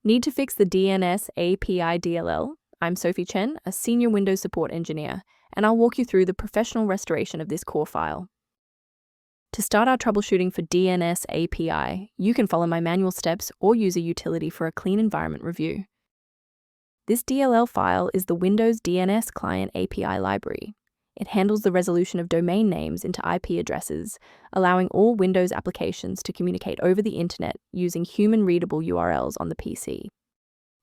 Need to fix the Dnsapi.dll DLL? I'm Sophie Chen, a senior Windows support engineer, and I'll walk you through the professional restoration of this core file. To start our troubleshooting for Dnsapi, you can follow my manual steps or use a utility for a clean environment review. This DLL file is the Windows DNS Client API library. It handles the resolution of domain names into IP addresses, allowing all Windows applications to communicate over the internet using human-readable URLs on the PC.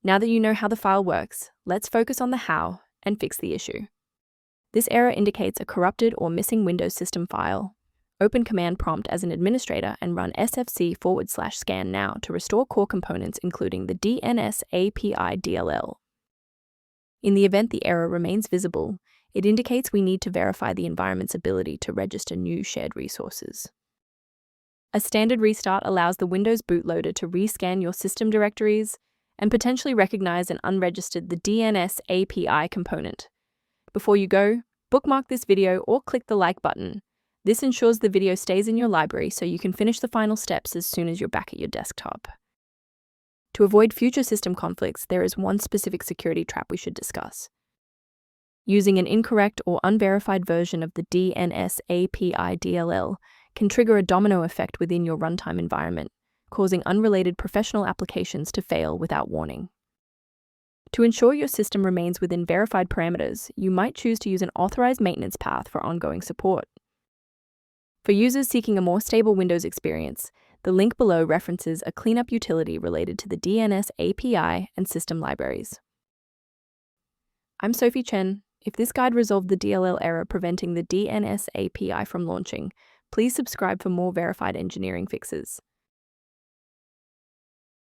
Now that you know how the file works, let's focus on the how and fix the issue. This error indicates a corrupted or missing Windows system file. Open command prompt as an administrator and run sfc/scan now to restore core components including the Dnsapi.dll. In the event the error remains visible, it indicates we need to verify the environment's ability to register new shared resources. A standard restart allows the Windows bootloader to rescan your system directories and potentially recognize and unregistered the Dnsapi component. Before you go, bookmark this video or click the like button. This ensures the video stays in your library so you can finish the final steps as soon as you're back at your desktop. To avoid future system conflicts, there is one specific security trap we should discuss. Using an incorrect or unverified version of the Dnsapi.dll can trigger a domino effect within your runtime environment, causing unrelated professional applications to fail without warning. To ensure your system remains within verified parameters, you might choose to use an authorized maintenance path for ongoing support. For users seeking a more stable Windows experience, the link below references a cleanup utility related to the Dnsapi and system libraries. I'm Sophie Chen. If this guide resolved the DLL error preventing the Dnsapi from launching, please subscribe for more verified engineering fixes.